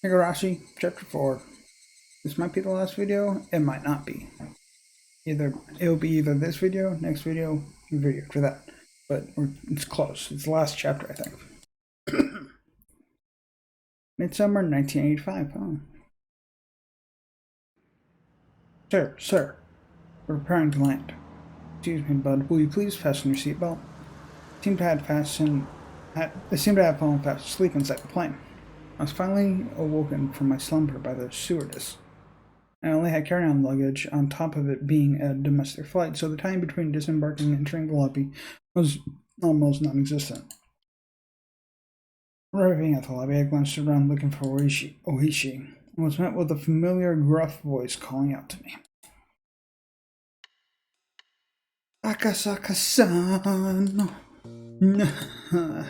Higurashi, Chapter 4. This might be the last video, it might not be. It'll be either this video, next video, video after that. But it's close. It's the last chapter, I think. Midsummer 1985, huh? Sir, we're preparing to land. Excuse me, bud, will you please fasten your seatbelt? It seemed to have fallen fast asleep inside the plane. I was finally awoken from my slumber by the stewardess. I only had carry-on luggage, on top of it being a domestic flight, so the time between disembarking and entering the lobby was almost non-existent. Arriving at the lobby, I glanced around looking for Oishi, and was met with a familiar gruff voice calling out to me. Akasaka-san!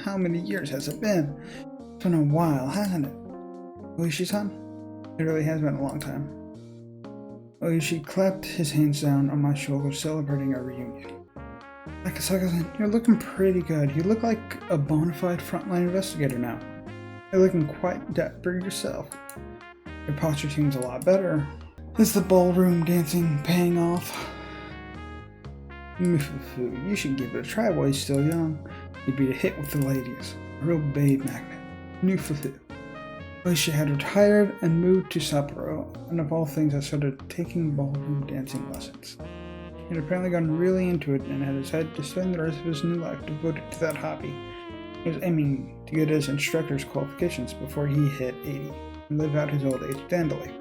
How many years has it been? It's been a while, hasn't it? Oishi-san? It really has been a long time. Oishi clapped his hands down on my shoulder, celebrating our reunion. Akasaka-san, you're looking pretty good. You look like a bona fide frontline investigator now. You're looking quite dapper yourself. Your posture seems a lot better. Is the ballroom dancing paying off? You should give it a try while he's still young. He'd be a hit with the ladies. A real babe magnet. Oishi had retired and moved to Sapporo, and of all things I started taking ballroom dancing lessons. He had apparently gotten really into it and had decided to spend the rest of his new life devoted to that hobby. He was aiming to get his instructor's qualifications before he hit 80 and live out his old age dandily.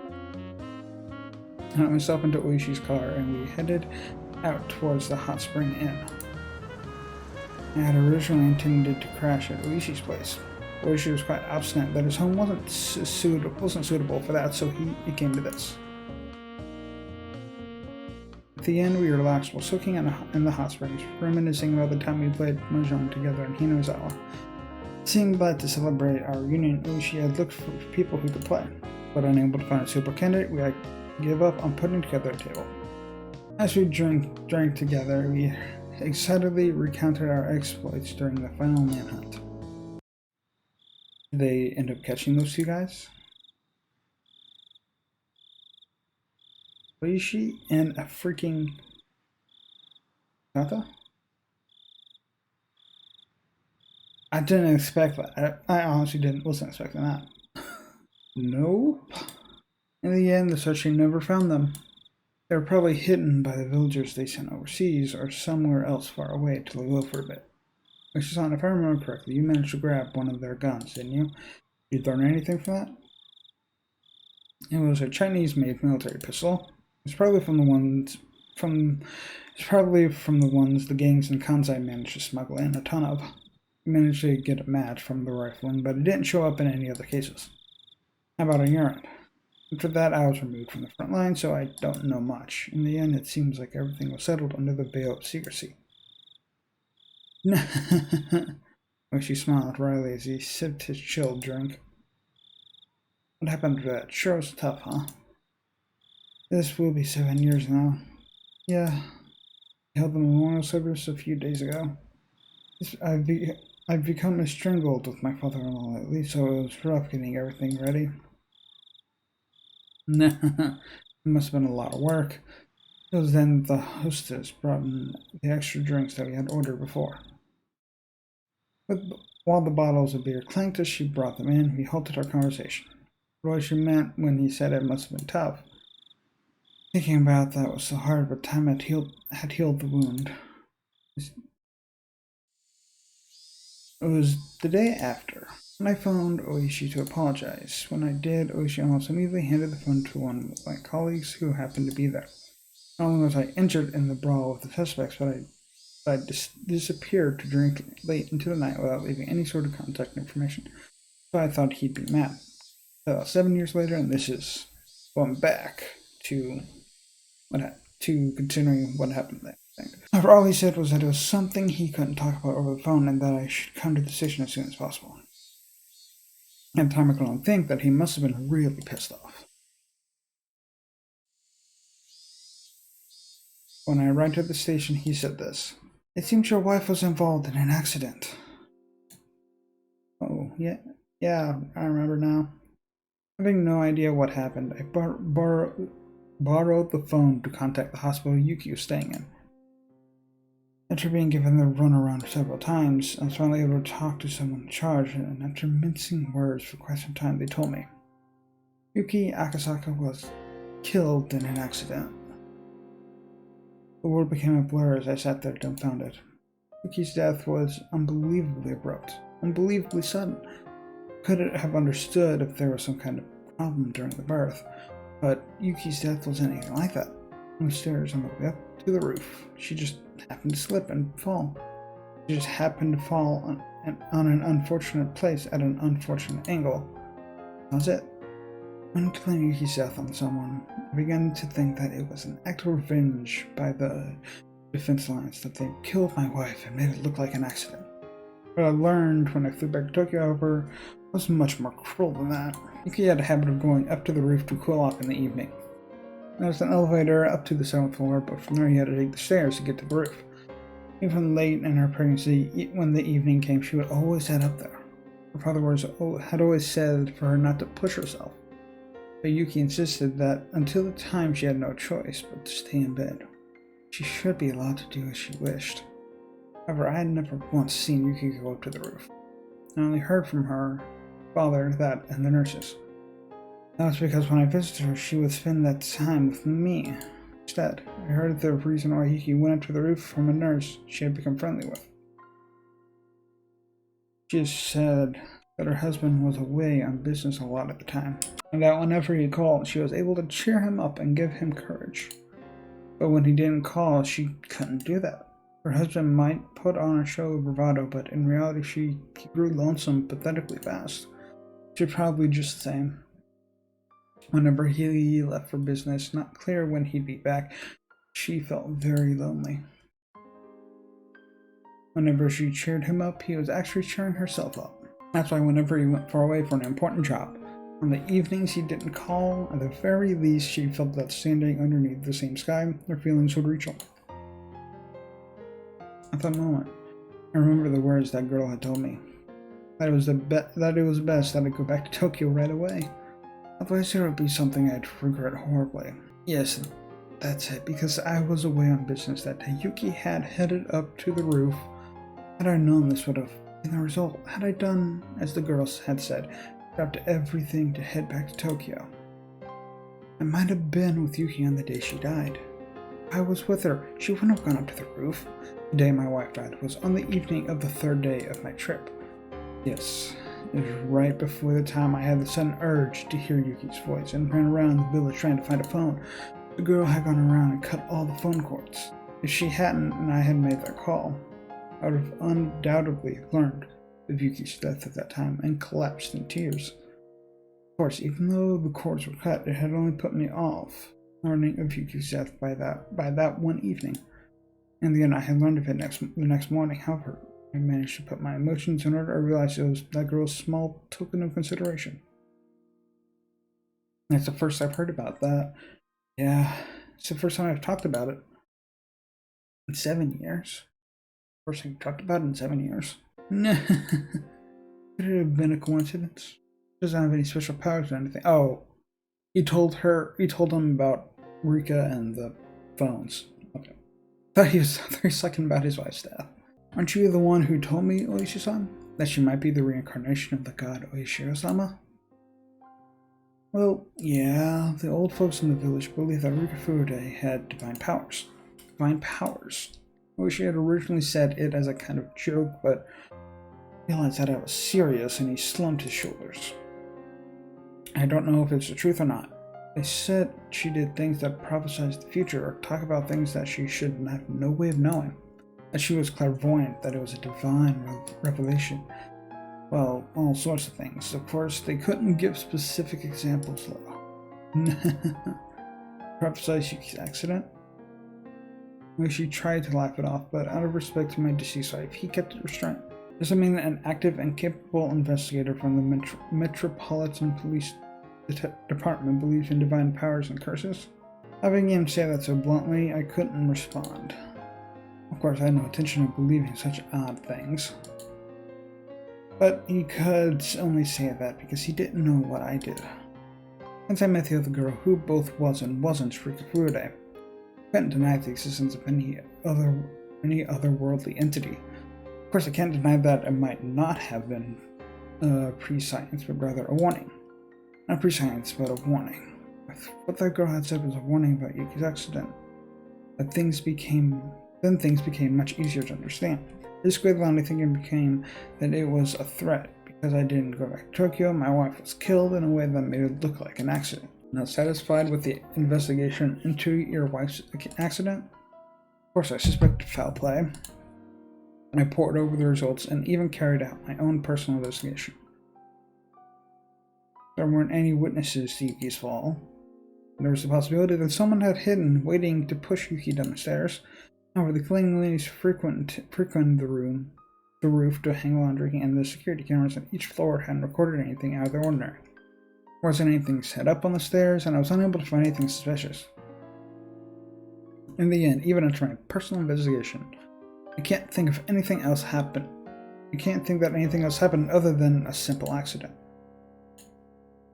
I got myself into Oishi's car and we headed out towards the Hot Spring Inn. I had originally intended to crash at Oishi's place. Oishi was quite obstinate that his home wasn't suitable for that, so it came to this. At the end, we relaxed while soaking in the hot springs, reminiscing about the time we played mahjong together in Hinozawa. Seeing glad to celebrate our reunion, Oishi had looked for people who could play, but unable to find a suitable candidate, we had give up on putting together a table. As we drank together, we excitedly recounted our exploits during the final manhunt. Did they end up catching those two guys? Oishi and a freaking Kata? I didn't expect that. I honestly wasn't expecting that. Nope. In the end, the searching never found them. They were probably hidden by the villagers they sent overseas or somewhere else far away to live for a bit. Oishi-san, if I remember correctly, you managed to grab one of their guns, didn't you? Did you learn anything from that? It was a Chinese-made military pistol. It's probably from the ones the gangs in Kansai managed to smuggle in a ton of. We managed to get a match from the rifling, but it didn't show up in any other cases. How about on your end? After that, I was removed from the front line, so I don't know much. In the end, it seems like everything was settled under the veil of secrecy. Oishi smiled wryly as he sipped his chilled drink. What happened to that? Sure was tough, huh? This will be 7 years now. Yeah. I held the memorial service a few days ago. I've become estrangled with my father-in-law lately, so it was rough getting everything ready. It must have been a lot of work. It was then the hostess brought in the extra drinks that we had ordered before. While the bottles of beer clanked as she brought them in, we halted our conversation. What she meant when he said it must have been tough. Thinking about that was so hard, but time had healed the wound. It was the day after, when I phoned Oishi to apologize. When I did, Oishi almost immediately handed the phone to one of my colleagues who happened to be there. Not only was I injured in the brawl with the suspects, but I disappeared to drink late into the night without leaving any sort of contact information. So I thought he'd be mad. 7 years later, and this is going back to considering what happened there. After all he said was that it was something he couldn't talk about over the phone and that I should come to the decision as soon as possible. At the time I could only think that he must have been really pissed off. When I arrived at the station, he said this. It seems your wife was involved in an accident. Oh, yeah, I remember now. Having no idea what happened, I borrowed the phone to contact the hospital Yuki was staying in. After being given the runaround several times, I was finally able to talk to someone in charge, and after mincing words for quite some time, they told me Yuki Akasaka was killed in an accident. The world became a blur as I sat there dumbfounded. Yuki's death was unbelievably abrupt, unbelievably sudden. Couldn't have understood if there was some kind of problem during the birth, but Yuki's death wasn't anything like that. On the stairs on the way up to the roof, she just happened to slip and fall. She just happened to fall on an unfortunate place at an unfortunate angle. That was it. When killing Yuki's death on someone, I began to think that it was an act of revenge by the defense lines, that they killed my wife and made it look like an accident. What I learned when I flew back to Tokyo, however, was much more cruel than that. Yuki had a habit of going up to the roof to cool off in the evening. There was an elevator up to the 7th floor, but from there he had to take the stairs to get to the roof. Even late in her pregnancy, when the evening came, she would always head up there. Her father had always said for her not to push herself, but Yuki insisted that until the time she had no choice but to stay in bed. She should be allowed to do as she wished. However, I had never once seen Yuki go up to the roof. I only heard from her father that and the nurses. That was because when I visited her, she would spend that time with me. Instead, I heard the reason why Yuki went up to the roof from a nurse she had become friendly with. She said that her husband was away on business a lot at the time, and that whenever he called, she was able to cheer him up and give him courage. But when he didn't call, she couldn't do that. Her husband might put on a show of bravado, but in reality he grew lonesome pathetically fast. She'd probably just the same. Whenever he left for business, not clear when he'd be back, she felt very lonely. Whenever she cheered him up, he was actually cheering herself up. That's why whenever he went far away for an important job, on the evenings he didn't call, at the very least she felt that standing underneath the same sky, her feelings would reach him. At that moment, I remember the words that girl had told me. That it was best that I go back to Tokyo right away. Otherwise there would be something I'd regret horribly. Yes, that's it, because I was away on business that day. Yuki had headed up to the roof. Had I known this would have been the result, had I done as the girls had said, dropped everything to head back to Tokyo. I might have been with Yuki on the day she died. If I was with her, she wouldn't have gone up to the roof. The day my wife died was on the evening of the 3rd day of my trip. Yes, it was right before the time I had the sudden urge to hear Yuki's voice and ran around the village trying to find a phone. The girl had gone around and cut all the phone cords. If she hadn't and I had made that call, I would have undoubtedly learned of Yuki's death at that time and collapsed in tears. Of course, even though the cords were cut, it had only put me off learning of Yuki's death by that one evening. In the end, I had learned of it the next morning. However, I managed to put my emotions in order. I realized it was that girl's small token of consideration. That's the first I've heard about that. Yeah, it's the first time I've talked about it in 7 years. First thing talked about in 7 years. Could it have been a coincidence? She doesn't have any special powers or anything. Oh, he told him about Rika and the phones. Okay. Thought he was talking about his wife's death. Aren't you the one who told me, Oishi-san, that she might be the reincarnation of the god Oishiro-sama? Well, yeah, the old folks in the village believe that Rika Furude had divine powers. Divine powers. Oishi had originally said it as a kind of joke, but realized that I was serious and he slumped his shoulders. I don't know if it's the truth or not. They said she did things that prophesized the future or talk about things that she should have no way of knowing. That she was clairvoyant, that it was a divine revelation. Well, all sorts of things. Of course, they couldn't give specific examples though. Prophesied Yuki's accident? She tried to laugh it off, but out of respect to my deceased wife, he kept it restrained. Does that mean that an active and capable investigator from the Metropolitan Police Department believes in divine powers and curses? Having him say that so bluntly, I couldn't respond. Of course, I had no intention of believing such odd things. But he could only say that because he didn't know what I did. Since I met the other girl, who both was and wasn't Rikafure, I couldn't deny the existence of any otherworldly entity. Of course, I can't deny that it might not have been pre-science, but rather a warning. Not pre-science, but a warning. What that girl had said was a warning about Yuki's accident. Then things became much easier to understand. Basically, the only thing became that it was a threat. Because I didn't go back to Tokyo, my wife was killed in a way that made it look like an accident. Not satisfied with the investigation into your wife's accident? Of course, I suspected foul play. I pored over the results and even carried out my own personal investigation. There weren't any witnesses to Yuki's fall. There was the possibility that someone had hidden, waiting to push Yuki down the stairs. However, the cleaning ladies frequented the roof to hang laundry, and the security cameras on each floor hadn't recorded anything out of the ordinary. There wasn't anything set up on the stairs, and I was unable to find anything suspicious. In the end, even after my personal investigation, I can't think of anything else happened. I can't think that anything else happened other than a simple accident.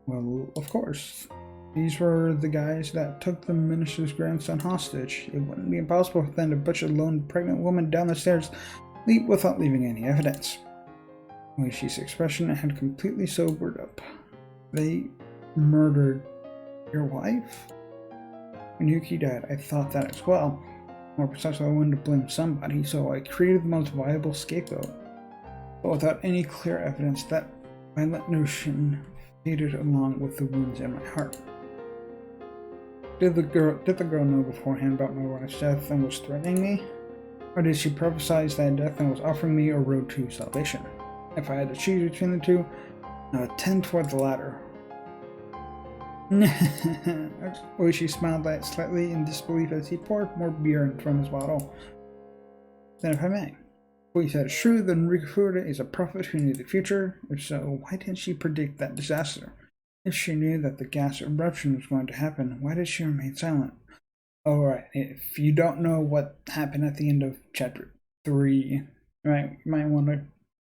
Well, of course. These were the guys that took the minister's grandson hostage. It wouldn't be impossible for them to push a lone pregnant woman down the stairs without leaving any evidence. Oishi's expression had completely sobered up. They murdered your wife? When Yuki died, I thought that as well. More precisely, I wanted to blame somebody, so I created the most viable scapegoat. But without any clear evidence, that violent notion faded along with the wounds in my heart. Did the girl know beforehand about my wife's death and was threatening me? Or did she prophesize that death and was offering me a road to salvation? If I had to choose between the two, I would tend toward the latter. Oishi smiled slightly in disbelief as he poured more beer from his bottle. Then, if I may, what you said is true, then Rikafure is a prophet who knew the future. If so, why didn't she predict that disaster? If she knew that the gas eruption was going to happen, why did she remain silent? Alright, if you don't know what happened at the end of chapter 3, you might want to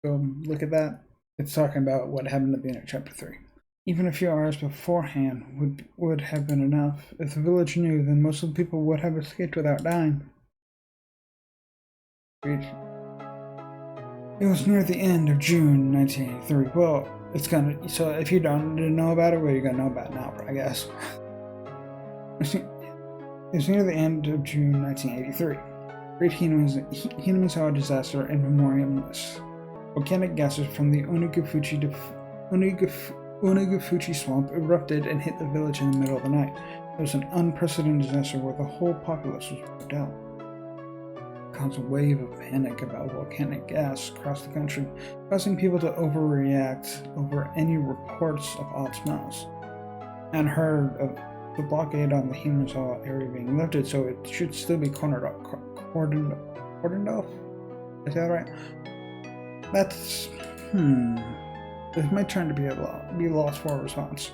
go look at that. It's talking about what happened at the end of chapter 3. Even a few hours beforehand would have been enough. If the village knew, then most of the people would have escaped without dying. It was near the end of June 1983. Well, so if you didn't know about it, well, you're gonna know about it now, I guess. It was near the end of June 1983. Great Himatsubushi disaster and memoriam list. Volcanic gases from the Onigafuchi swamp erupted and hit the village in the middle of the night. It was an unprecedented disaster where the whole populace was wiped out. It caused a wave of panic about volcanic gas across the country, causing people to overreact over any reports of odd smells. And heard of the blockade on the Himatsubushi area being lifted, so it should still be cordoned off. Is that right? That's It's my turn to be lost for a response.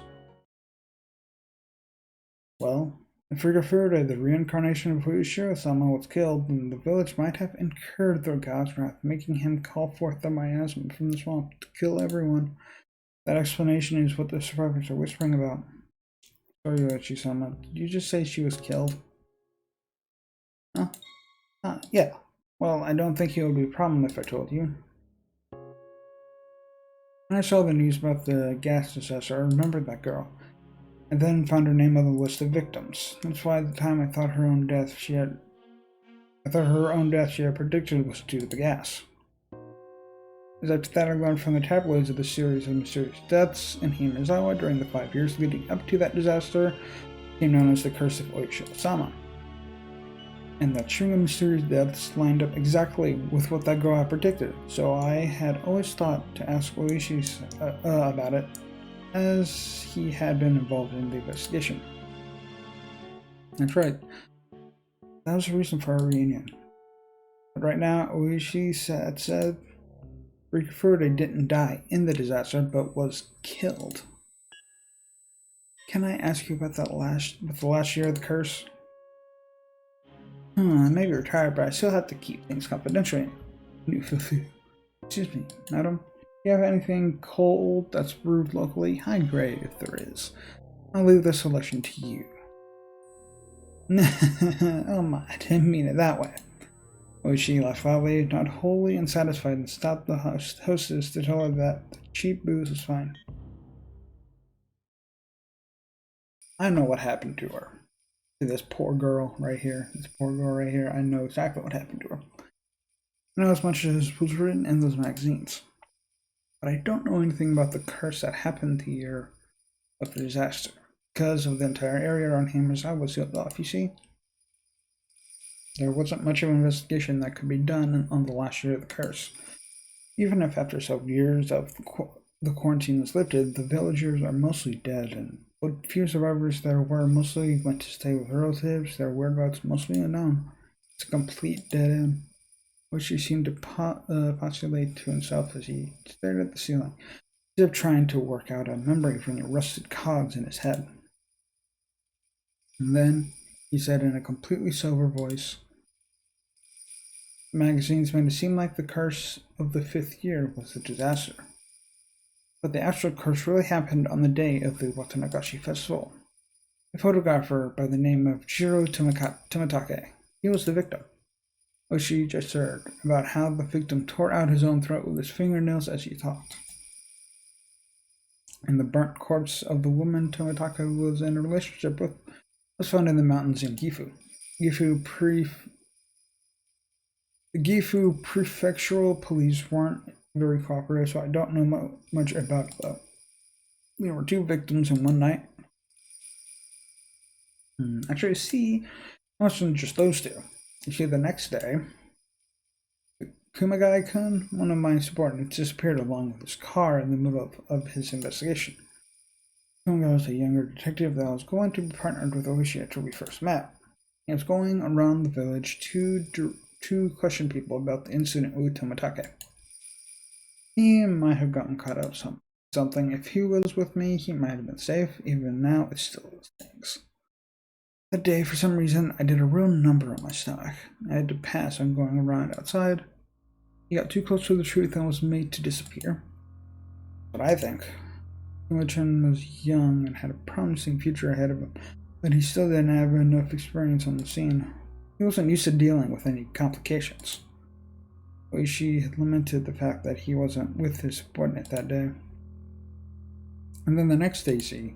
Well, if Higurashi, the reincarnation of Fushiro-sama, was killed, then the village might have incurred the god's wrath, making him call forth the miasma from the swamp to kill everyone. That explanation is what the survivors are whispering about. Sorry, Higurashi-sama, did you just say she was killed? Huh? Yeah. Well, I don't think it would be a problem if I told you. When I saw the news about the gas disaster, I remembered that girl, and then found her name on the list of victims. That's why at the time I thought her own death she had predicted was due to the gas. As after that, I learned from the tabloids of the series of mysterious deaths in Himazawa during the 5 years leading up to that disaster became known as the Curse of Oishi-sama. And that string of mysterious deaths lined up exactly with what that girl had predicted, so I had always thought to ask Oishi about it, as he had been involved in the investigation. That's right. That was the reason for our reunion. But right now, Oishi said Rikafure didn't die in the disaster, but was killed. Can I ask you about the last year of the curse? I may be retired, but I still have to keep things confidential. Excuse me, madam. Do you have anything cold that's brewed locally? High grade, if there is. I'll leave the selection to you. Oh my, I didn't mean it that way. Oishi laughed loudly, not wholly unsatisfied, and stopped the hostess to tell her that the cheap booze was fine. I know what happened to her. To this poor girl right here. This poor girl right here. I know exactly what happened to her. I know as much as was written in those magazines. But I don't know anything about the curse that happened the year of the disaster. Because of the entire area around Hammer's was sealed off, you see? There wasn't much of an investigation that could be done on the last year of the curse. Even if after several years of the quarantine was lifted, the villagers are mostly dead, and what few survivors there were mostly went to stay with relatives, their whereabouts mostly unknown. It's a complete dead end, which he seemed to postulate to himself as he stared at the ceiling, as if trying to work out a memory from the rusted cogs in his head. And then he said in a completely sober voice, magazines made it seem like the curse of the 5th year was a disaster. But the actual curse really happened on the day of the Watanagashi festival. A photographer by the name of Jiro Tomatake. He was the victim. Oishi just heard about how the victim tore out his own throat with his fingernails as he talked. And the burnt corpse of the woman Tomatake was in a relationship with was found in the mountains in Gifu. The Gifu prefectural police weren't very cooperative, so I don't know much about it, though. There were 2 victims in one night. Actually, see, it wasn't just those 2. You see, the next day, Kumagai-kun, one of my subordinates, disappeared along with his car in the middle of his investigation. Kumagai was a younger detective that was going to be partnered with Oishi after we first met. He was going around the village to question people about the incident with Tomatake. He might have gotten caught up something. If he was with me, he might have been safe. Even now, it still stinks. That day, for some reason, I did a real number on my stomach. I had to pass on going around outside. He got too close to the truth and was made to disappear. But I think Kuma-chan was young and had a promising future ahead of him, but he still didn't have enough experience on the scene. He wasn't used to dealing with any complications. Oishi had lamented the fact that he wasn't with his subordinate that day. And then the next day, see,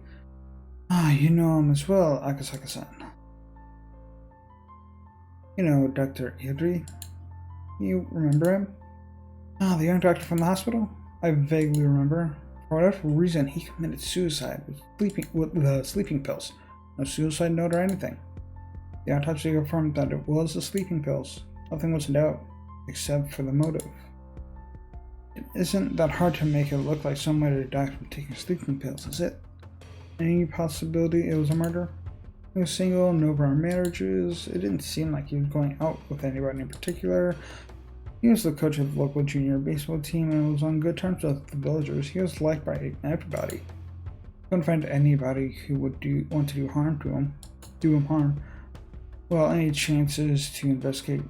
you know him as well, Akasaka-san. You know, Dr. Idri? You remember him? The young doctor from the hospital? I vaguely remember. For whatever reason, he committed suicide with the sleeping pills. No suicide note or anything. The autopsy confirmed that it was the sleeping pills. Nothing was in doubt, except for the motive. It isn't that hard to make it look like somebody died from taking sleeping pills, is it? Any possibility it was a murder? He was single, no prior marriages. It didn't seem like he was going out with anybody in particular. He was the coach of the local junior baseball team and was on good terms with the villagers. He was liked by everybody. Couldn't find anybody who would want to do him harm. Well, any chances to investigate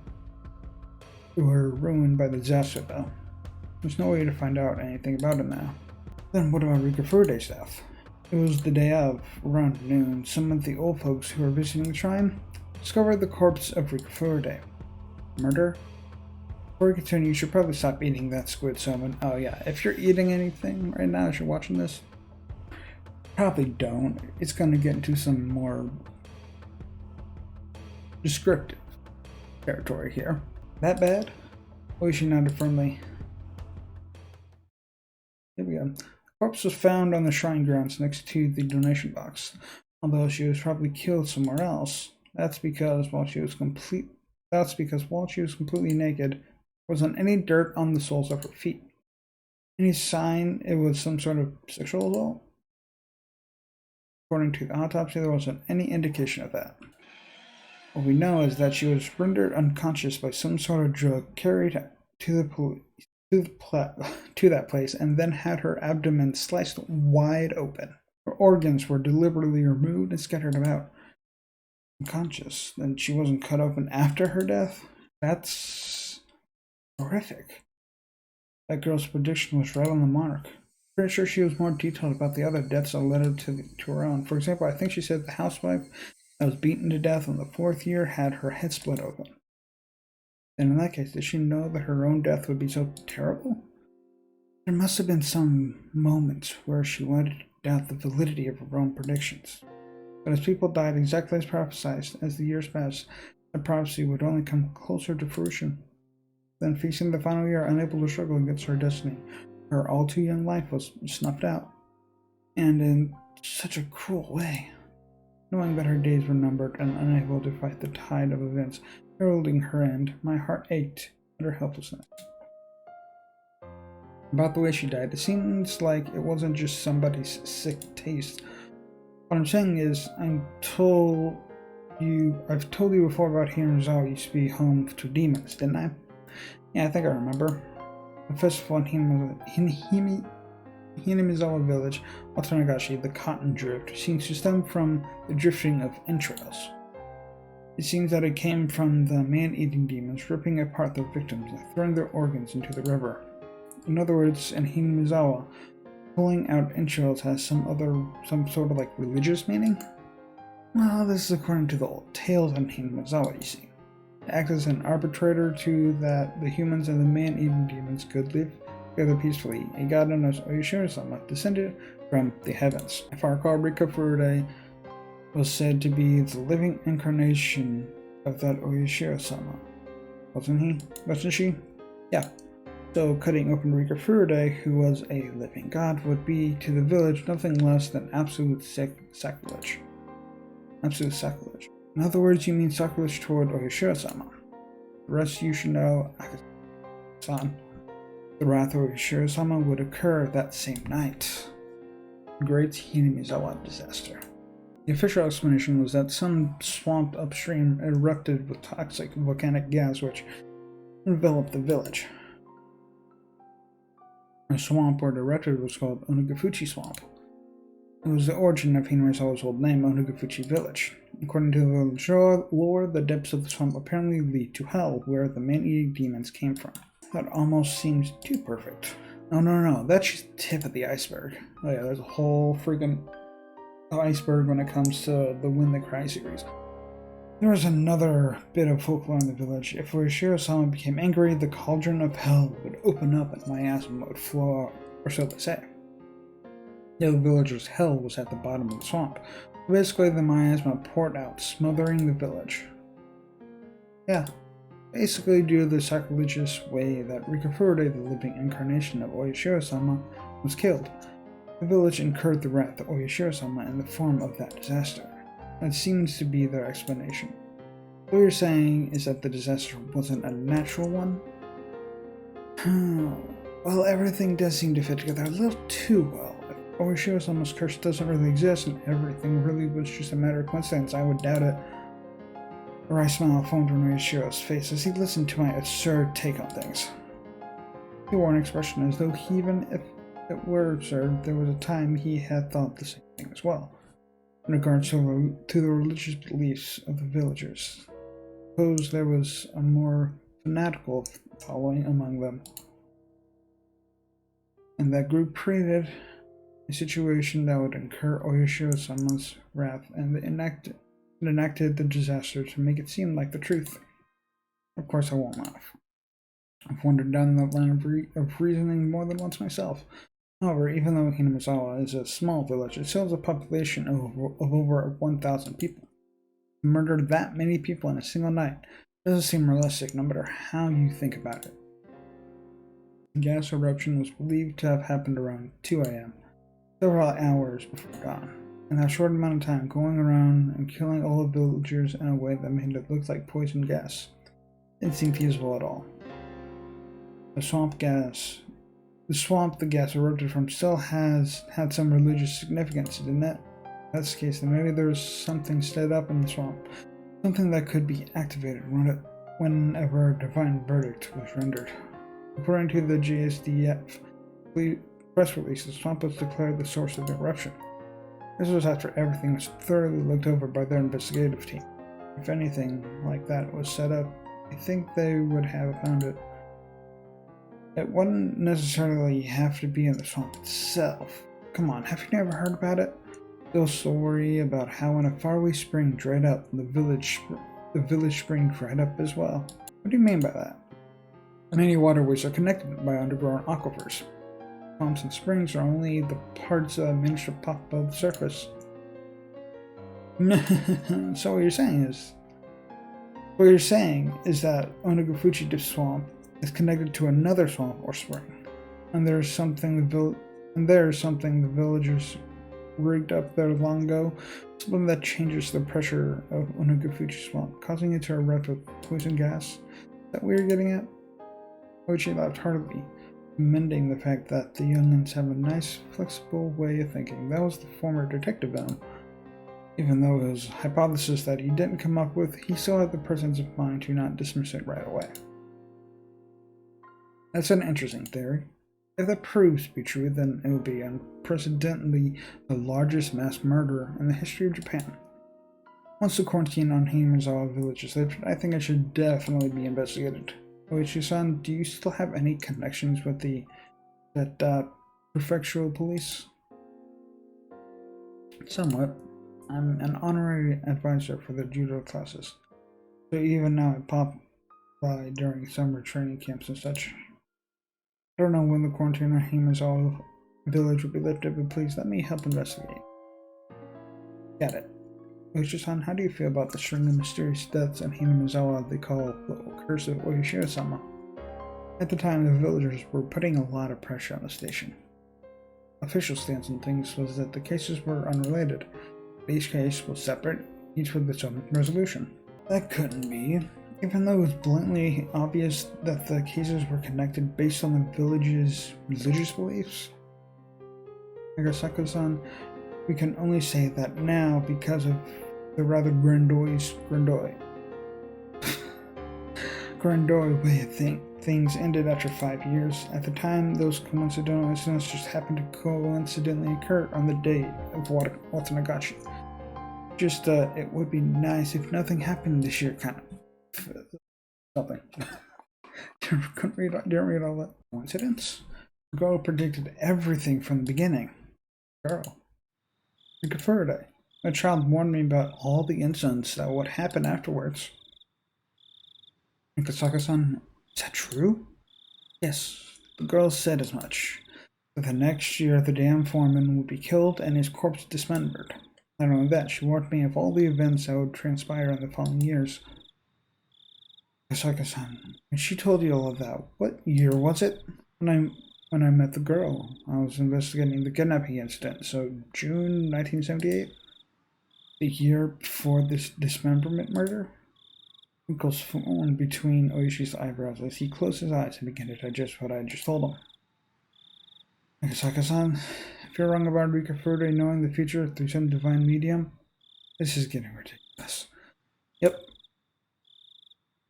were ruined by the disaster, though. There's no way to find out anything about him now. Then what about Rika Furude's death? It was the day of, around noon, some of the old folks who were visiting the shrine discovered the corpse of Rika Furude. Murder? Before we continue, you should probably stop eating that squid salmon. Oh yeah, if you're eating anything right now as you're watching this, probably don't. It's going to get into some more descriptive territory here. That bad? Oishi nodded firmly. Here we go. The corpse was found on the shrine grounds next to the donation box. Although she was probably killed somewhere else. That's because while she was completely naked, there wasn't any dirt on the soles of her feet. Any sign it was some sort of sexual assault? According to the autopsy, there wasn't any indication of that. What we know is that she was rendered unconscious by some sort of drug carried to that place and then had her abdomen sliced wide open. Her organs were deliberately removed and scattered about. Unconscious. Then she wasn't cut open after her death? That's horrific. That girl's prediction was right on the mark. Pretty sure she was more detailed about the other deaths that led her to her own. For example, I think she said the housewife that was beaten to death in the 4th year had her head split open. Then in that case, did she know that her own death would be so terrible? There must have been some moments where she wanted to doubt the validity of her own predictions. But as people died exactly as prophesied, as the years passed, the prophecy would only come closer to fruition. Then, facing the final year, unable to struggle against her destiny, her all-too-young life was snuffed out. And in such a cruel way. Knowing that her days were numbered and unable to fight the tide of events heralding her end, my heart ached at her helplessness. About the way she died, it seems like it wasn't just somebody's sick taste. What I'm saying is, I've told you before about Hinazawa used to be home to demons, didn't I? Yeah, I think I remember. The festival in Hinamizawa village, Watanagashi, the cotton drift, seems to stem from the drifting of entrails. It seems that it came from the man-eating demons ripping apart their victims and throwing their organs into the river. In other words, in Hinamizawa, pulling out entrails has some sort of like religious meaning? Well, this is according to the old tales in Hinamizawa, you see. It acts as an arbitrator to that the humans and the man-eating demons could live together peacefully. A god known as Oyashiro-sama descended from the heavens. If I recall, Rika Furude was said to be the living incarnation of that Oyashiro-sama. Wasn't she? Yeah. So cutting open Rika Furude, who was a living god, would be to the village nothing less than absolute sacrilege. Absolute sacrilege. In other words, you mean sacrilege toward Oyashiro-sama. The rest you should know, Akasa-san. The wrath of Oyashiro-sama would occur that same night. The Great Hinamizawa disaster. The official explanation was that some swamp upstream erupted with toxic volcanic gas which enveloped the village. The swamp where it erupted was called Onagafuchi Swamp. It was the origin of Hinamizawa's old name, Onagafuchi Village. According to the village lore, the depths of the swamp apparently lead to hell, where the man-eating demons came from. That almost seems too perfect. Oh, no, that's just the tip of the iceberg. Oh yeah, there's a whole freaking iceberg when it comes to the Win the Cry series. There was another bit of folklore in the village. If Oyashiro-sama became angry, the cauldron of hell would open up and miasma would flow out, or so they say. The villagers' hell was at the bottom of the swamp. Basically, the miasma poured out, smothering the village. Yeah, basically due to the sacrilegious way that Rika Furude, the living incarnation of Oyashiro-sama, was killed. The village incurred the wrath of Oyashiro-sama in the form of that disaster. That seems to be their explanation. What you're saying is that the disaster wasn't a natural one? Well, everything does seem to fit together a little too well. If Oyashiro-sama's curse doesn't really exist and everything really was just a matter of coincidence, I would doubt it. A wry smile formed on Oyashiro's face as he listened to my absurd take on things. He wore an expression as though even if it were absurd, there was a time he had thought the same thing as well. In regards to the religious beliefs of the villagers, suppose there was a more fanatical following among them, and that group created a situation that would incur Oyashiro-sama's wrath, and enacted the disaster to make it seem like the truth. Of course, I won't laugh. I've wandered down that line of reasoning more than once myself. However, even though Hinamizawa is a small village, it still has a population of over 1,000 people. To murder that many people in a single night doesn't seem realistic, no matter how you think about it. The gas eruption was believed to have happened around 2 a.m., several hours before dawn. In that short amount of time, going around and killing all the villagers in a way that made it look like poison gas didn't seem feasible at all. The swamp the gas erupted from still had some religious significance, didn't it? If that's the case, then maybe there was something set up in the swamp, something that could be activated whenever a divine verdict was rendered. According to the JSDF press release, the swamp was declared the source of the eruption. This was after everything was thoroughly looked over by their investigative team. If anything like that was set up, I think they would have found it. It wouldn't necessarily have to be in the swamp itself. Come on, have you never heard about it? The story about how when a faraway spring dried up, the village spring dried up as well. What do you mean by that? Many waterways are connected by underground aquifers. Swamps and springs are only the parts that manage to pop above the surface. So what you're saying is that Onagafuchi Swamp is connected to another swamp or spring, and there's something the villagers rigged up there long ago, something that changes the pressure of Onagafuchi Swamp, causing it to erupt with poison gas. Is that what you're getting at? Oichi laughed heartily, commending the fact that the youngins have a nice, flexible way of thinking. That was the former detective in him. Even though it was a hypothesis that he didn't come up with, he still had the presence of mind to not dismiss it right away. That's an interesting theory. If that proves to be true, then it would be unprecedentedly the largest mass murder in the history of Japan. Once the quarantine on Himazawa village is lifted, I think it should definitely be investigated. Oichi-san, do you still have any connections with that prefectural police? Somewhat. I'm an honorary advisor for the judo classes, so even now I pop by during summer training camps and such. I don't know when the quarantine on Himazawa village will be lifted, but please let me help investigate. Got it. Oichi-san, how do you feel about the string of mysterious deaths in Himazawa they call the curse of Oyashiro-sama? At the time, the villagers were putting a lot of pressure on the station. Official stance on things was that the cases were unrelated. Each case was separate, each with its own resolution. That couldn't be, even though it was blatantly obvious that the cases were connected based on the village's religious beliefs. Nagasaka-san, we can only say that now because of the rather grandiose way of things ended after 5 years. At the time, those coincidental incidents just happened to coincidentally occur on the day of Watanagashi. Just, it would be nice if nothing happened this year, kind of. Something. Didn't read all that. Coincidence? The girl predicted everything from the beginning. Girl. Higurashi. My child warned me about all the incidents that would happen afterwards. Nagasaka-san, is that true? Yes, the girl said as much. That the next year the dam foreman would be killed and his corpse dismembered. Not only that, she warned me of all the events that would transpire in the following years. Nagasaka-san, when she told you all of that, what year was it? When I met the girl, I was investigating the kidnapping incident, so June 1978? The year before this dismemberment murder? Wrinkles formed between Oishi's eyebrows as he closed his eyes and began to digest what I had just told him. Nagasaka-san, if you're wrong about Rika Furude knowing the future through some divine medium, this is getting ridiculous. Yep.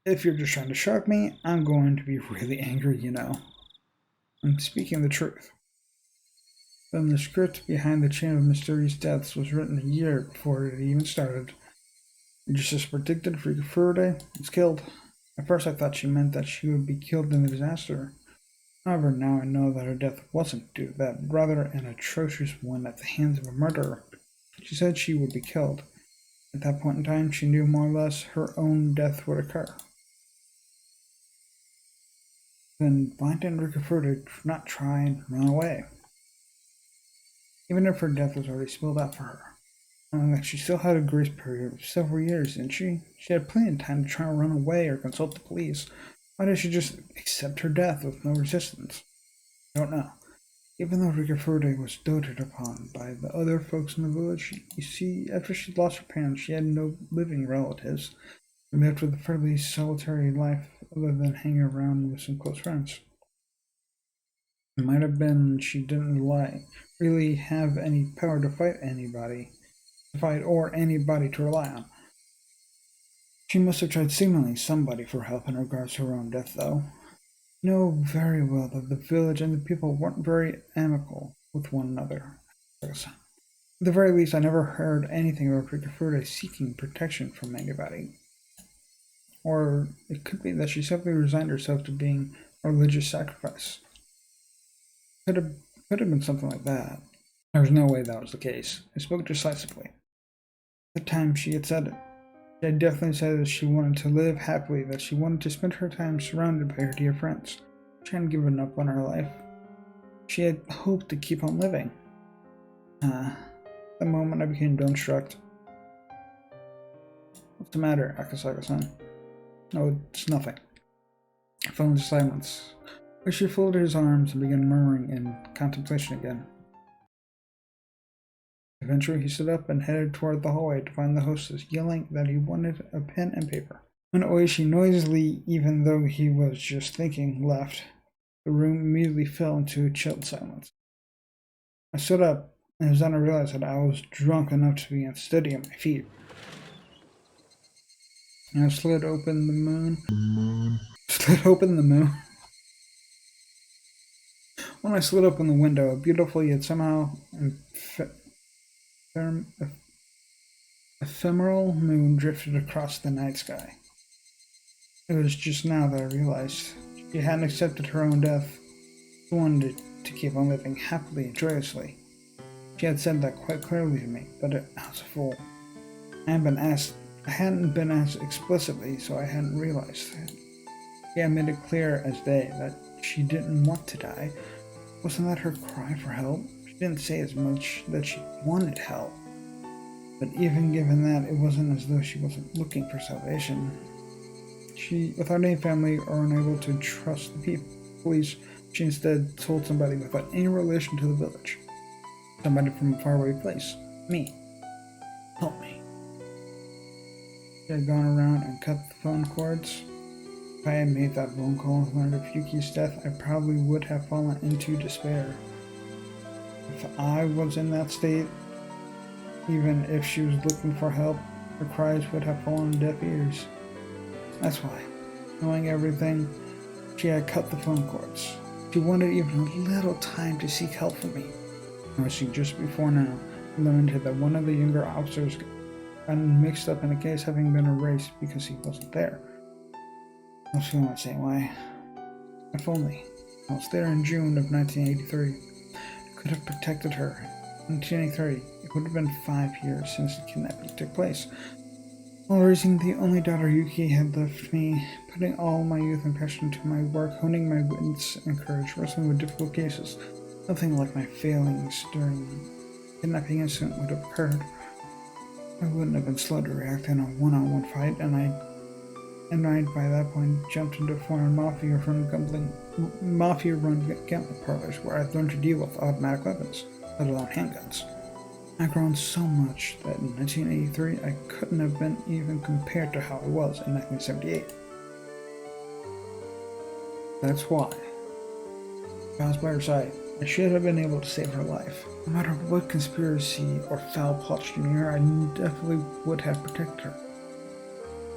If you're just trying to shock me, I'm going to be really angry, you know. I'm speaking the truth. Then the script behind the chain of mysterious deaths was written a year before it even started. And just as predicted, Rika Furude was killed. At first I thought she meant that she would be killed in the disaster. However, now I know that her death wasn't due to that, but rather an atrocious one at the hands of a murderer. She said she would be killed. At that point in time, she knew more or less her own death would occur. Then why didn't Rika Furude not try and run away? Even if her death was already spilled out for her. Knowing that she still had a grace period of several years, didn't she? She had plenty of time to try and run away or consult the police. Why did she just accept her death with no resistance? I don't know. Even though Rika Furude was doted upon by the other folks in the village, you see, after she lost her parents, she had no living relatives, and lived with a fairly solitary life other than hanging around with some close friends. It might have been she didn't really have any power to fight or anybody to rely on. She must have tried signaling somebody for help in regards to her own death, though. You know very well that the village and the people weren't very amicable with one another. At the very least, I never heard anything about Rika Furude seeking protection from anybody. Or it could be that she simply resigned herself to being a religious sacrifice. Could have been something like that. There was no way that was the case. I spoke decisively. At the time she had said it. She had definitely said that she wanted to live happily, that she wanted to spend her time surrounded by her dear friends. She hadn't given up on her life. She had hoped to keep on living. The moment I became dumbstruck. What's the matter, Akasaka-san? No, it's nothing. I fell into silence. She folded his arms and began murmuring in contemplation again. Eventually he stood up and headed toward the hallway to find the hostess, yelling that he wanted a pen and paper. When Oishi noisily, even though he was just thinking, left, the room immediately fell into a chilled silence. I stood up, and it was then I realized that I was drunk enough to be unsteady on my feet. And I slid open the moon. When I slid open the window, a beautiful yet somehow ephemeral moon drifted across the night sky. It was just now that I realized she hadn't accepted her own death. She wanted to keep on living happily and joyously. She had said that quite clearly to me, but I was a fool. I hadn't been asked explicitly, so I hadn't realized it. She had made it clear as day that she didn't want to die. Wasn't that her cry for help? She didn't say as much that she wanted help. But even given that, it wasn't as though she wasn't looking for salvation. She, without any family or unable to trust the police, she instead told somebody without any relation to the village. Somebody from a faraway place. Me. Help me. She had gone around and cut the phone cords. If I had made that phone call and learned of Yuki's death, I probably would have fallen into despair. If I was in that state, even if she was looking for help, her cries would have fallen on deaf ears. That's why, knowing everything, she had cut the phone cords. She wanted even a little time to seek help from me. She just before now learned that one of the younger officers got mixed up in a case having been erased because he wasn't there. I was feeling the same way. If only I was there in June of 1983. I could have protected her. In 1983, it would have been 5 years since the kidnapping took place. While raising the only daughter Yuki had left me, putting all my youth and passion into my work, honing my wits and courage, wrestling with difficult cases. Nothing like my failings during the kidnapping incident would have occurred. I wouldn't have been slow to react in a one-on-one fight, and I by that point jumped into foreign mafia-run gambling parlors where I'd learned to deal with automatic weapons, let alone handguns. I'd grown so much that in 1983 I couldn't have been even compared to how I was in 1978. That's why, if I was by her side, I should have been able to save her life. No matter what conspiracy or foul plot she knew, I definitely would have protected her.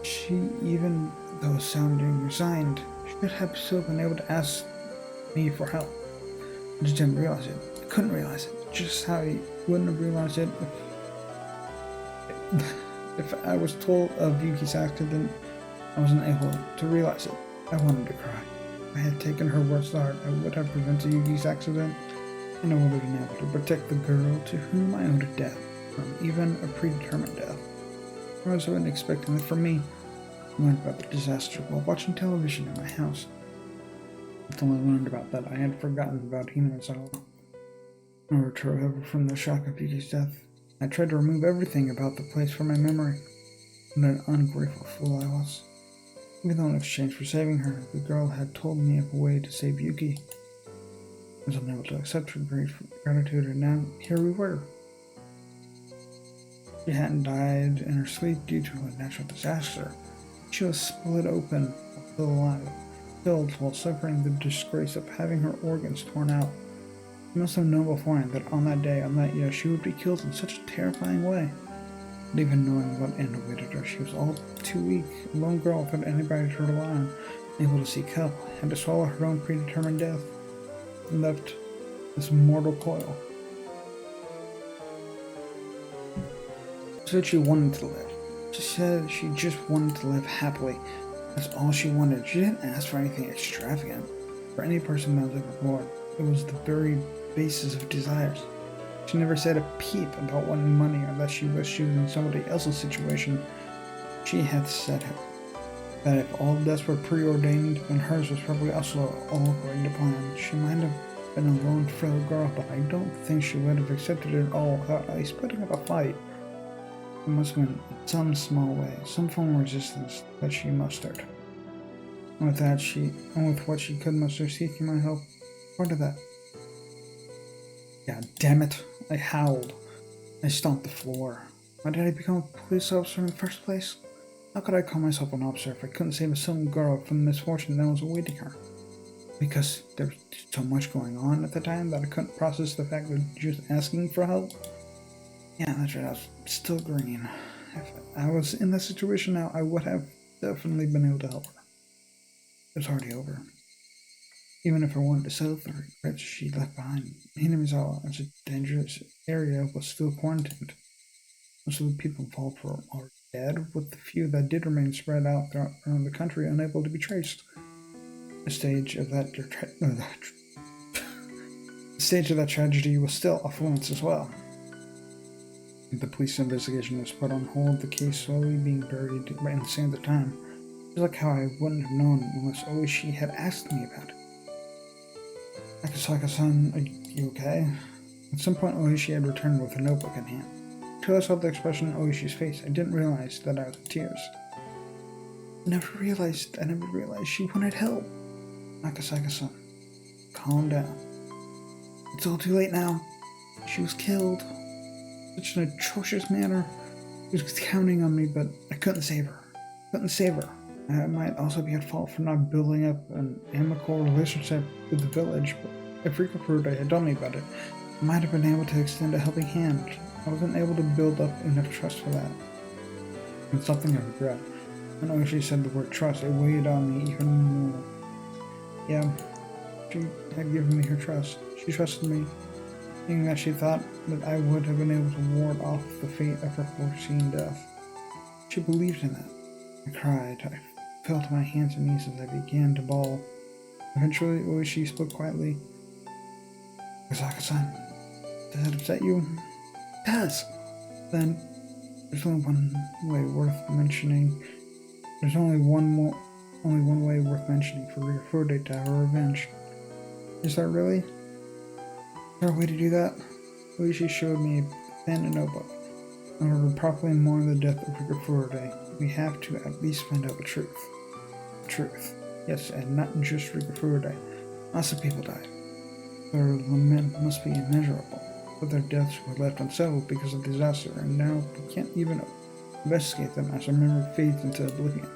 She, even though sounding resigned, should have still been able to ask me for help. I just didn't realize it. I couldn't realize it. Just how I wouldn't have realized it if I was told of Yuki's accident. I wasn't able to realize it. I wanted to cry. If I had taken her words to heart, I would have prevented Yuki's accident, and I would have been able to protect the girl to whom I owed a death, from even a predetermined death. I wasn't expecting that from me. I learned about the disaster while watching television in my house. Until I learned about that, I had forgotten about Himatsubushi. In order to recover from the shock of Yuki's death, I tried to remove everything about the place from my memory. What an ungrateful fool I was. Even though in exchange for saving her, the girl had told me of a way to save Yuki. I was unable to accept her gratitude, and now here we were. She hadn't died in her sleep due to a natural disaster. She was split open, still alive, killed while suffering the disgrace of having her organs torn out. She must have known beforehand that on that day, on that year, she would be killed in such a terrifying way. Not even knowing what end awaited her, she was all too weak, a lone girl without anybody to rely on, able to seek help, had to swallow her own predetermined death, and left this mortal coil. She said she wanted to live. She said she just wanted to live happily. That's all she wanted. She didn't ask for anything extravagant. For any person that was ever born, it was the very basis of desires. She never said a peep about wanting money or that she wished she was in somebody else's situation. She had said that if all deaths were preordained, then hers was probably also all according to plan. She might have been a lone, frail girl, but I don't think she would have accepted it all without at least putting up a fight. It must have been in some small way, some form of resistance that she mustered. And with what she could muster, seeking my help, part of that. God damn it! I howled. I stomped the floor. Why did I become a police officer in the first place? How could I call myself an officer if I couldn't save some girl from the misfortune that was awaiting her? Because there was so much going on at the time that I couldn't process the fact that just asking for help. Yeah, that's right, I was still green. If I was in that situation now, I would have definitely been able to help her. It was already over. Even if I wanted to settle for the regrets she left behind, Himatsubushi as a dangerous area was still quarantined. Most of the people involved were already dead, with the few that did remain spread out around the country, unable to be traced. The stage of that tragedy was still off limits as well. The police investigation was put on hold, the case slowly being buried in the sand at the time. Just like how I wouldn't have known unless Oishi had asked me about it. Akasaka-san, are you okay? At some point, Oishi had returned with a notebook in hand. Until I saw the expression on Oishi's face, I didn't realize that I was in tears. I never realized she wanted help. Akasaka-san, calm down. It's all too late now. She was killed. Such an atrocious manner. She was counting on me, but I couldn't save her. I might also be at fault for not building up an amicable relationship with the village, but if Rikufurude had told me about it, I might have been able to extend a helping hand. I wasn't able to build up enough trust for that. It's something I regret. When Oishi said the word trust, it weighed on me even more. Yeah, she had given me her trust. She trusted me, thinking that she thought that I would have been able to ward off the fate of her foreseen death. She believed in that. I cried. I fell to my hands and knees as I began to bawl. Eventually, Oishi spoke quietly. Akasaka-san, does it upset you? It does. Then, there's only one way worth mentioning. There's only one way worth mentioning for Rikufurude to have her revenge. Is there really? Is there a way to do that? Oishi showed me a pen and notebook. In order to properly mourn the death of Rikufurude, we have to at least find out the truth. The truth. Yes, and not just Rikufurude. Lots of people died. Their lament must be immeasurable, but their deaths were left unsettled because of disaster, and now we can't even investigate them as our memory fades into oblivion.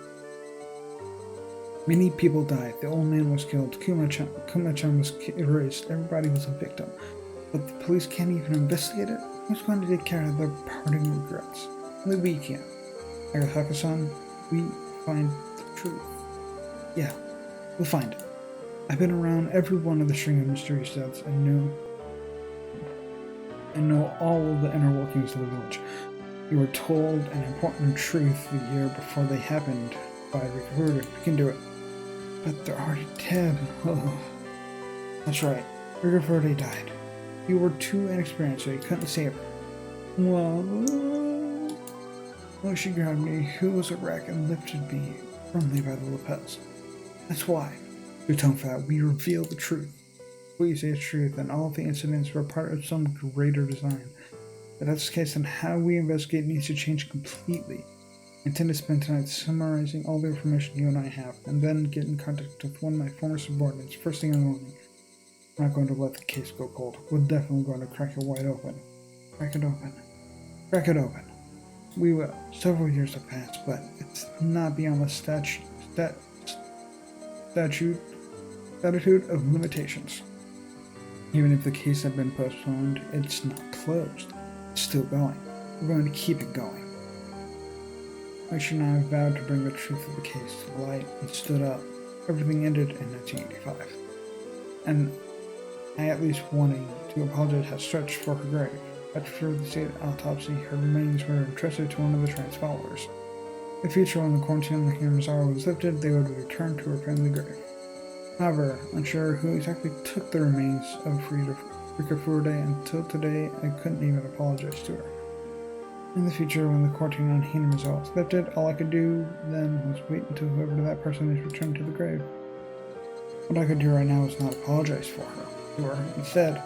Many people died. The old man was killed. Kuma-chan was erased. Everybody was a victim. But the police can't even investigate it? Who's going to take care of their parting regrets? Only we can. Akasaka-san, we find the truth. Yeah, we'll find it. I've been around every one of the string of mysterious deaths and know all of the inner workings of the village. You were told an important truth the year before they happened by Rikufurude. We can do it. But they're already dead. Oh. That's right. Rikufurude died. You were too inexperienced, so you couldn't save her. Well, she grabbed me, who was a wreck, and lifted me firmly by the lapels. That's why. To atone for that, we reveal the truth. We say the truth, and all of the incidents were part of some greater design. If that's the case, then how we investigate needs to change completely. I intend to spend tonight summarizing all the information you and I have, and then get in contact with one of my former subordinates first thing in the morning. We're not going to let the case go cold. We're definitely going to crack it wide open. Crack it open. Crack it open. We will. Several years have passed, but it's not beyond the statute of limitations. Even if the case had been postponed, it's not closed. It's still going. We're going to keep it going. Oishi and I vowed to bring the truth of the case to the light and stood up. Everything ended in 1985. And I at least wanting to apologize had stretched for her grave. After the state autopsy, her remains were entrusted to one of the trans followers. In the future, when the quarantine on the Himatsubushi was lifted, they would return to her family grave. However, unsure who exactly took the remains of Rika until today, I couldn't even apologize to her. In the future, when the quarantine on Hinamazawa was lifted, all I could do then was wait until whoever that person is returned to the grave. What I could do right now was not apologize to her. Instead,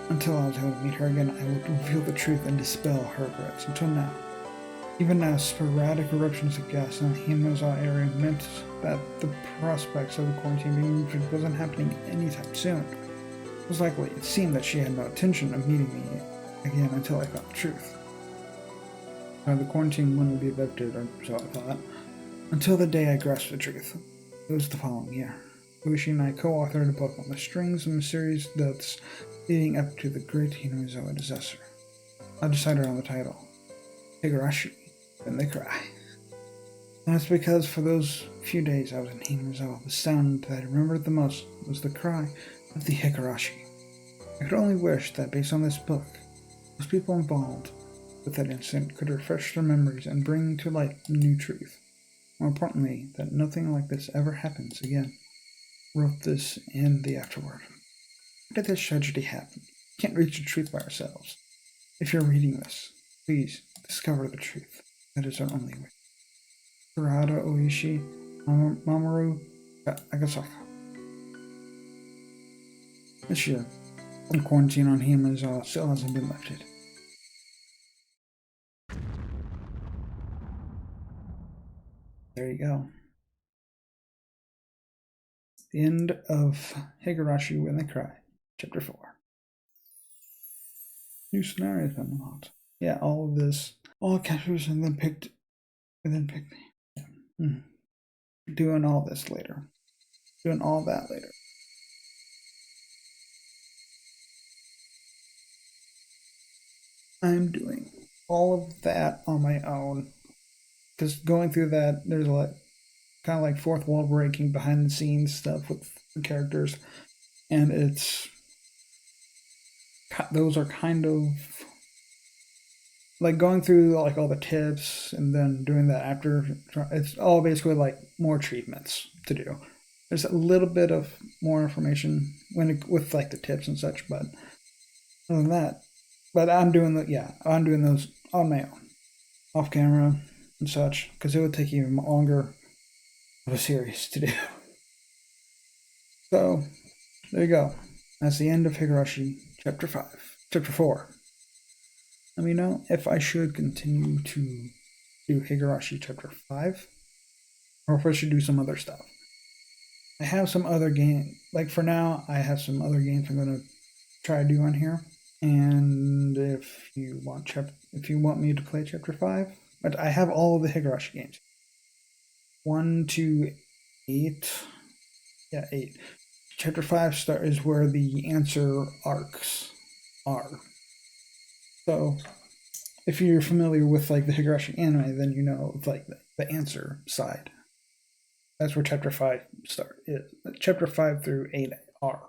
until I was able to meet her again, I would reveal the truth and dispel her regrets. Until now. Even now, sporadic eruptions of gas in the Himatsubushi area meant that the prospects of the quarantine being lifted wasn't happening anytime soon. Most likely, it seemed that she had no intention of meeting me again until I found the truth. The quarantine wouldn't be lifted, or so I thought, until the day I grasped the truth. It was the following year. Higurashi and I co-authored a book on the strings of mysterious deaths leading up to the great Himatsubushi disaster. I decided on the title, Higurashi. Then they cry. And it's because for those few days I was in Himatsubushi, the sound that I remembered the most was the cry of the Higurashi. I could only wish that based on this book, those people involved with that incident could refresh their memories and bring to light new truth. More importantly, that nothing like this ever happens again. Wrote this in the afterword. How did this tragedy happen? We can't reach the truth by ourselves. If you're reading this, please discover the truth. That is our only way. Kurada Oishi, Mamoru Agasaka. This year, the quarantine on Himatsubushi still hasn't been lifted. There you go. The end of Higurashi When They Cry, Chapter 4. New scenarios been unlocked. Yeah, all of this, all captures and then picked. Yeah. Doing all this later. Doing all that later. I'm doing all of that on my own. Because going through that, there's like kind of like fourth wall breaking behind the scenes stuff with the characters, and those are kind of like going through like all the tips and then doing that after. It's all basically like more treatments to do. There's a little bit of more information with like the tips and such, but other than that, but I'm doing those on my own, off camera and such, because it would take even longer of a series to do. So there you go. That's the end of Higurashi Chapter 4. Let me know if I should continue to do Higurashi Chapter 5, or if I should do some other stuff. I have some other game, like for now, I have some other games I'm going to try to do on here. And if you want me to play Chapter 5, but I have all of the Higurashi games. 1 to 8. Yeah, 8. Chapter 5 is where the answer arcs are. So, if you're familiar with like the Higurashi anime, then you know it's like the answer side. That's where Chapter 5 is. Chapter 5 through 8 are.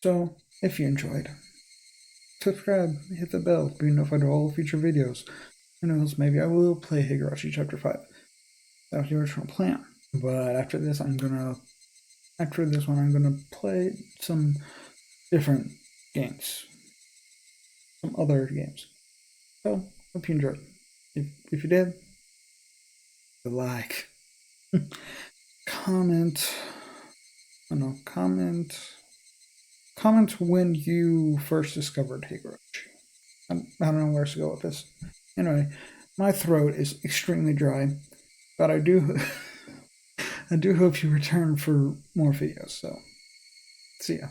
So, if you enjoyed, subscribe, hit the bell to be notified of all future videos. Who knows, maybe I will play Higurashi Chapter 5. That was the original plan. But after this one, I'm gonna play some different games. Some other games. So, hope you enjoyed. If you did, like, comment. I don't know, comment when you first discovered Higurashi. I don't know where to go with this. Anyway, my throat is extremely dry, but I do hope you return for more videos. So, see ya.